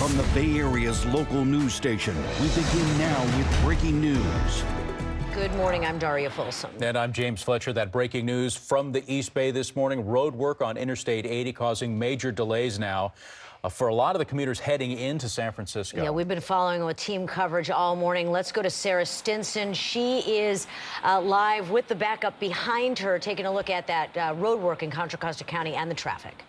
From the Bay Area's local news station, we begin now with breaking news. Good morning, I'm Daria Folsom. And I'm James Fletcher. That breaking news from the East Bay this morning. Road work on Interstate 80 causing major delays now for a lot of the commuters heading into San Francisco. Yeah, we've been following with team coverage all morning. Let's go to Sarah Stinson. She is live with the backup behind her, taking a look at that road work in Contra Costa County and the traffic.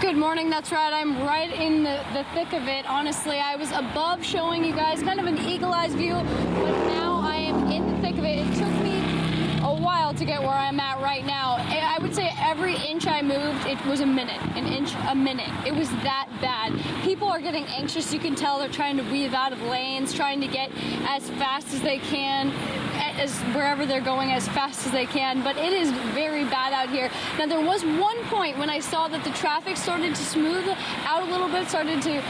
Good morning, that's right. I'm right in the thick of it. Honestly, I was above showing you guys kind of an eagle-eyed view, but now I am in the thick of it. It took me a while to get where I'm at right now. I would say every inch I moved, it was a minute, an inch a minute. It was that bad. People are getting anxious. You can tell they're trying to weave out of lanes, trying to get as fast as they can, as wherever they're going as fast as they can, but it is very bad out here. Now, there was one point when I saw that the traffic started to smooth out a little bit, started to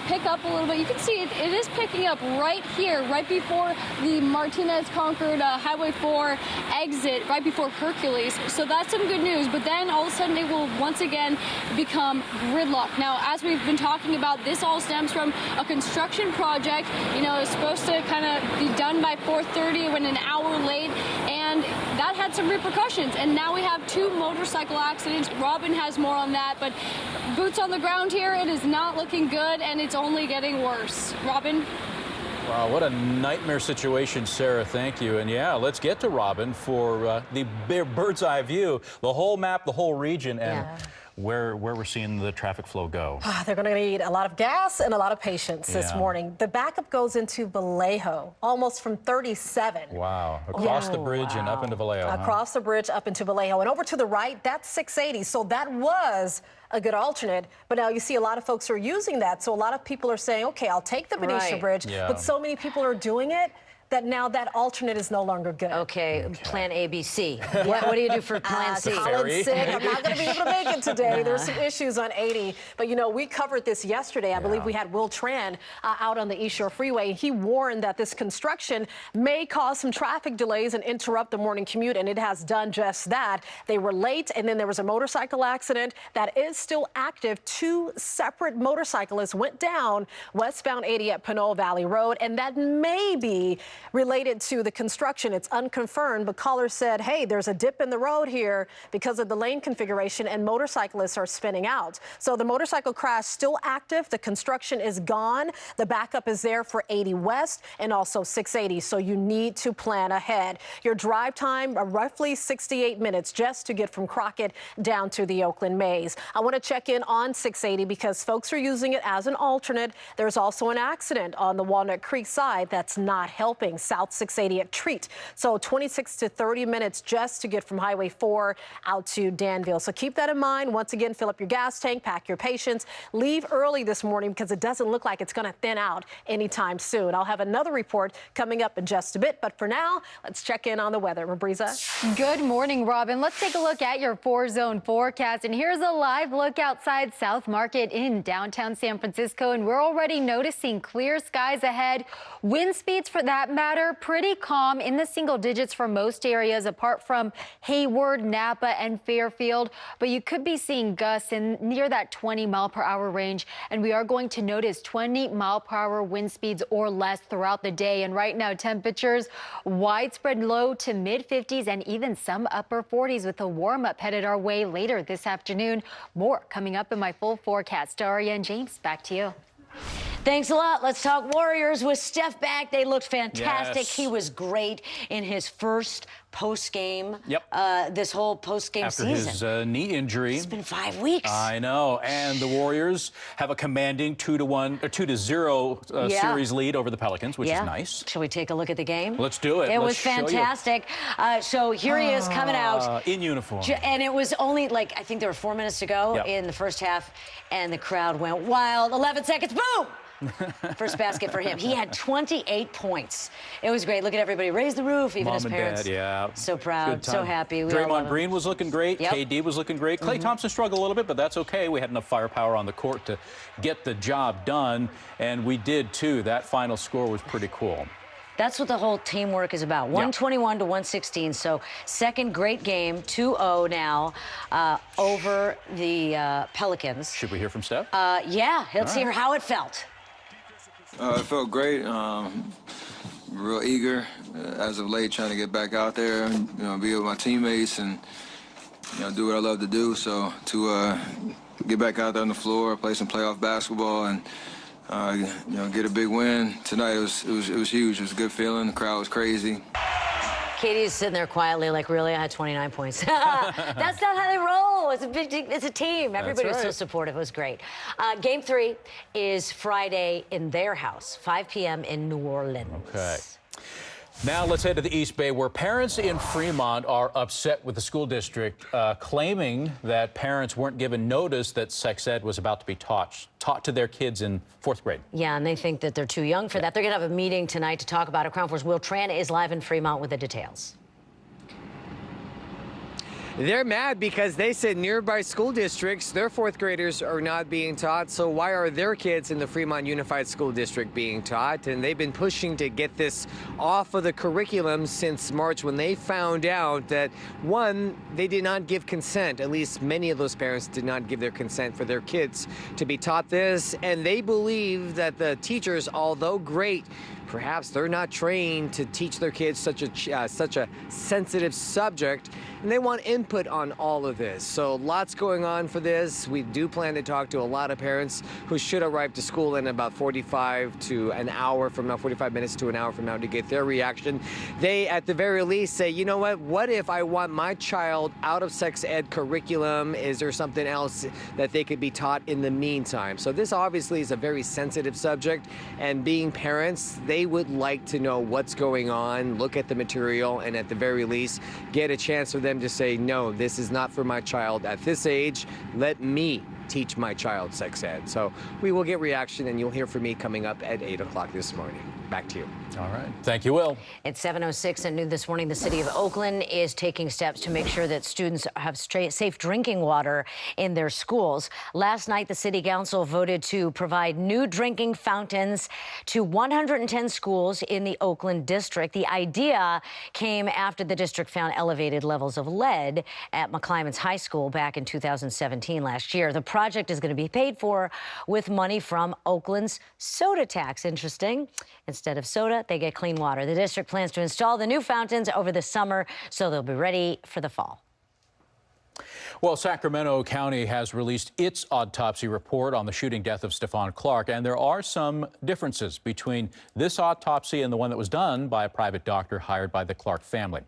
pick up a little bit. You can see it is picking up right here, right before the Martinez-Concord Highway 4 exit, right before Hercules. So that's some good news, but then all of a sudden it will once again become gridlock. Now, as we've been talking about, this all stems from a construction project. You know, it's supposed to kind of be done by 4:30, when an hour late, and that had some repercussions. And now we have two motorcycle accidents. Robin has more on that, but boots on the ground here, it is not looking good, and it's only getting worse. Robin? Wow, what a nightmare situation, Sarah. Thank you. And yeah, let's get to Robin for the bird's eye view, the whole map, the whole region, and where we're seeing the traffic flow go. They're going to need a lot of gas and a lot of patience this morning. The backup goes into Vallejo, almost from 37. Wow. Across the bridge and up into Vallejo. Across the bridge, up into Vallejo. And over to the right, that's 680. So that was a good alternate. But now you see a lot of folks are using that. So a lot of people are saying, okay, I'll take the Benicia Bridge. Yeah. But so many people are doing it that now that alternate is no longer good. Okay, plan ABC. What do you do for plan C? Colin's sick. I'm not going to be able to make it today. There's some issues on 80. But, you know, we covered this yesterday. I believe we had Will Tran out on the East Shore Freeway. He warned that this construction may cause some traffic delays and interrupt the morning commute, and it has done just that. They were late, and then there was a motorcycle accident that is still active. Two separate motorcyclists went down westbound 80 at Pinole Valley Road, and that may be related to the construction. It's unconfirmed, but callers said, hey, there's a dip in the road here because of the lane configuration, and motorcyclists are spinning out. So the motorcycle crash still active. The construction is gone. The backup is there for 80 West and also 680. So you need to plan ahead. Your drive time, roughly 68 minutes just to get from Crockett down to the Oakland Maze. I want to check in on 680 because folks are using it as an alternate. There's also an accident on the Walnut Creek side that's not helping. South 680 at Treat. So 26 to 30 minutes just to get from Highway 4 out to Danville. So keep that in mind. Once again, fill up your gas tank, pack your patience, leave early this morning because it doesn't look like it's going to thin out anytime soon. I'll have another report coming up in just a bit. But for now, let's check in on the weather. Mabriza. Good morning, Robin. Let's take a look at your 4-zone forecast. And here's a live look outside South Market in downtown San Francisco. And we're already noticing clear skies ahead. Wind speeds, for that matter, pretty calm in the single digits for most areas apart from Hayward, Napa, and Fairfield. But you could be seeing gusts in near that 20-mile-per-hour range. And we are going to notice 20-mile-per-hour wind speeds or less throughout the day. And right now, temperatures widespread low to mid-50s and even some upper 40s with a warm-up headed our way later this afternoon. More coming up in my full forecast. Daria and James, back to you. Thanks a lot. Let's talk Warriors with Steph back. They looked fantastic. Yes. He was great in his first post-game, this whole post-game season. After his knee injury. It's been 5 weeks. I know. And the Warriors have a commanding 2-0 series lead over the Pelicans, which is nice. Shall we take a look at the game? Let's do it. It was fantastic. So here he is coming out. In uniform. And it was only like, I think there were 4 minutes to go in the first half, and the crowd went wild. 11 seconds, boom! First basket for him. He had 28 points. It was great. Look at everybody raise the roof, even his parents. Mom and Dad, so proud, so happy. Draymond Green was looking great. KD was looking great. Klay Thompson struggled a little bit, but that's okay. We had enough firepower on the court to get the job done, and we did too. That final score was pretty cool. That's what the whole teamwork is about. 121 to 116. So second great game, 2-0 now over the Pelicans. Should we hear from Steph? Yeah, let's hear how it felt. It felt great. Real eager as of late, trying to get back out there and be with my teammates and do what I love to do. So to get back out there on the floor, play some playoff basketball, and get a big win tonight. It was huge. It was a good feeling. The crowd was crazy. Katie's sitting there quietly, like, really? I had 29 points. That's not how they roll. It's a team. Everybody was so supportive. It was great. Game 3 is Friday in their house, 5 p.m. in New Orleans. Okay. Now let's head to the East Bay, where parents in Fremont are upset with the school district, claiming that parents weren't given notice that sex ed was about to be taught to their kids in 4th grade. Yeah, and they think that they're too young for that. They're going to have a meeting tonight to talk about it. Crown 4's Will Tran is live in Fremont with the details. They're mad because they said nearby school districts, their 4th graders are not being taught. So why are their kids in the Fremont Unified School District being taught? And they've been pushing to get this off of the curriculum since March, when they found out that, one, they did not give consent. At least many of those parents did not give their consent for their kids to be taught this. And they believe that the teachers, although great, perhaps they're not trained to teach their kids such a sensitive subject, and they want input on all of this. So lots going on for this. We do plan to talk to a lot of parents who should arrive to school in about 45 to an hour from now, 45 minutes to an hour from now, to get their reaction. They, at the very least, say, you know what if I want my child out of sex ed curriculum? Is there something else that they could be taught in the meantime? So this obviously is a very sensitive subject, and being parents, they would like to know what's going on, look at the material, and at the very least, get a chance for them to say, no, this is not for my child at this age. Let me teach my child sex ed. So we will get reaction, and you'll hear from me coming up at 8 o'clock this morning. Back to you. All right. Thank you, Will. It's 7:06 and new this morning. The city of Oakland is taking steps to make sure that students have safe drinking water in their schools. Last night, the city council voted to provide new drinking fountains to 110 schools in the Oakland district. The idea came after the district found elevated levels of lead at McClymonds High School back in 2017 last year. The project is going to be paid for with money from Oakland's soda tax. Interesting. Instead of soda, they get clean water. The district plans to install the new fountains over the summer, so they'll be ready for the fall. Well, Sacramento County has released its autopsy report on the shooting death of Stephon Clark, and there are some differences between this autopsy and the one that was done by a private doctor hired by the Clark's family.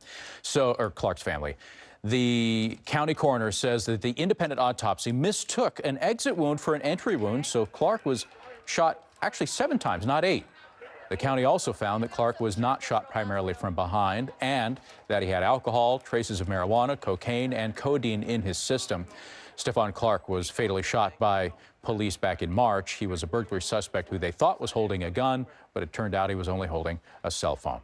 The county coroner says that the independent autopsy mistook an exit wound for an entry wound, so Clark was shot actually 7 times, not 8. The county also found that Clark was not shot primarily from behind, and that he had alcohol, traces of marijuana, cocaine, and codeine in his system. Stephon Clark was fatally shot by police back in March. He was a burglary suspect who they thought was holding a gun, but it turned out he was only holding a cell phone.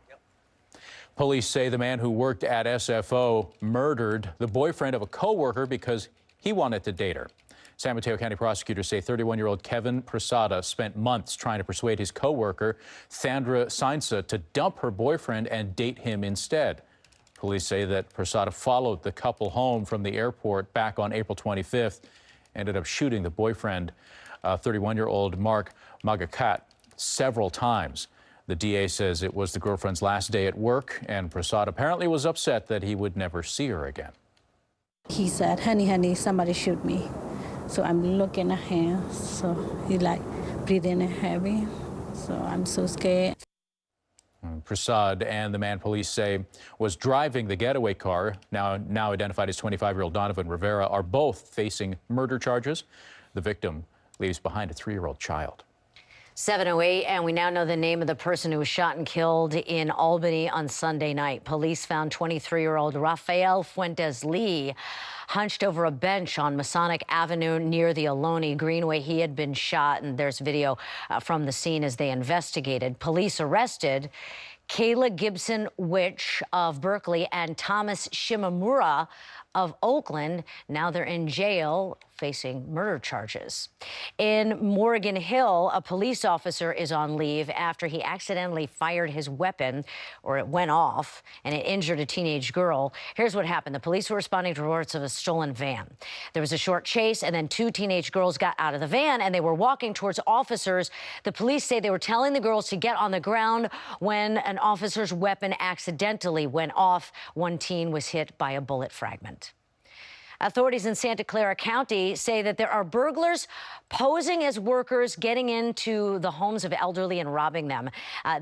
Police say the man who worked at SFO murdered the boyfriend of a co-worker because he wanted to date her. San Mateo County prosecutors say 31-year-old Kevin Prasada spent months trying to persuade his co-worker, Sandra Sainza, to dump her boyfriend and date him instead. Police say that Prasada followed the couple home from the airport back on April 25th, ended up shooting the boyfriend, 31-year-old Mark Magakat, several times. The DA says it was the girlfriend's last day at work, and Prasad apparently was upset that he would never see her again. He said, honey, somebody shoot me. So I'm looking at him, so he like breathing heavy. So I'm so scared. Prasad and the man police say was driving the getaway car, now identified as 25-year-old Donovan Rivera, are both facing murder charges. The victim leaves behind a 3-year-old child. 7:08, and we now know the name of the person who was shot and killed in Albany on Sunday night. Police found 23-year-old Rafael Fuentes Lee hunched over a bench on Masonic Avenue near the Ohlone Greenway. He had been shot, and there's video from the scene as they investigated. Police arrested Kayla Gibson Witch of Berkeley and Thomas Shimamura of Oakland. Now they're in jail facing murder charges. In Morgan Hill, a police officer is on leave after he accidentally fired his weapon, or it went off, and it injured a teenage girl. Here's what happened. The police were responding to reports of a stolen van. There was a short chase, and then two teenage girls got out of the van, and they were walking towards officers. The police say they were telling the girls to get on the ground when an officer's weapon accidentally went off. One teen was hit by a bullet fragment. Authorities in Santa Clara County say that there are burglars posing as workers, getting into the homes of elderly and robbing them.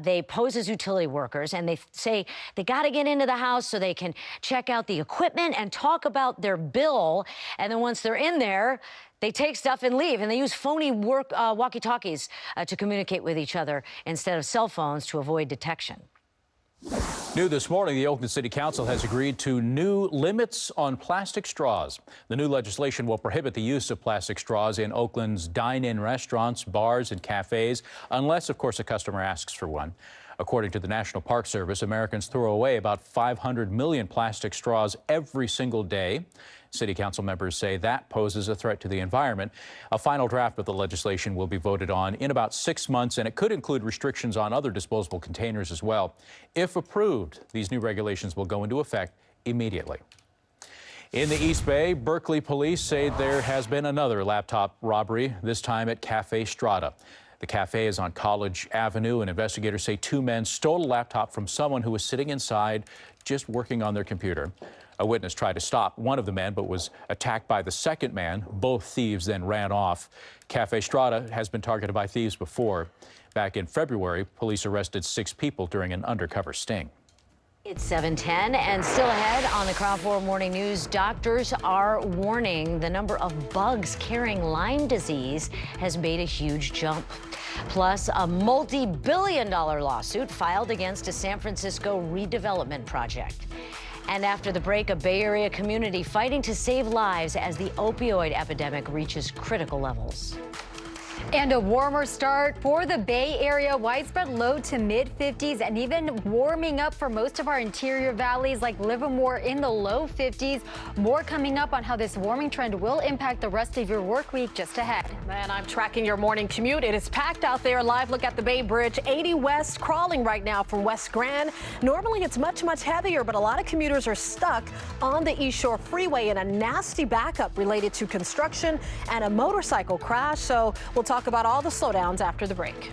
They pose as utility workers, and they say they got to get into the house so they can check out the equipment and talk about their bill. And then once they're in there, they take stuff and leave, and they use phony walkie-talkies to communicate with each other instead of cell phones to avoid detection. New this morning, the Oakland City Council has agreed to new limits on plastic straws. The new legislation will prohibit the use of plastic straws in Oakland's dine-in restaurants, bars, and cafes, unless, of course, a customer asks for one. According to the National Park Service, Americans throw away about 500 million plastic straws every single day. City Council members say that poses a threat to the environment. A final draft of the legislation will be voted on in about 6 months, and it could include restrictions on other disposable containers as well. If approved, these new regulations will go into effect immediately. In the East Bay, Berkeley police say there has been another laptop robbery, this time at Cafe Strada. The cafe is on College Avenue, and investigators say two men stole a laptop from someone who was sitting inside just working on their computer. A witness tried to stop one of the men, but was attacked by the second man. Both thieves then ran off. Cafe Strada has been targeted by thieves before. Back in February, police arrested 6 people during an undercover sting. It's 7:10, and still ahead on the Crown 4 Morning News, doctors are warning the number of bugs carrying Lyme disease has made a huge jump. Plus, a multi-billion-dollar lawsuit filed against a San Francisco redevelopment project. And after the break, a Bay Area community fighting to save lives as the opioid epidemic reaches critical levels. And a warmer start for the Bay Area. Widespread low to mid 50s, and even warming up for most of our interior valleys like Livermore in the low 50s. More coming up on how this warming trend will impact the rest of your work week just ahead. Man, I'm tracking your morning commute. It is packed out there. Live look at the Bay Bridge. 80 West crawling right now from West Grand. Normally it's much heavier, but a lot of commuters are stuck on the East Shore Freeway in a nasty backup related to construction and a motorcycle crash. So we'll talk about all the slowdowns after the break.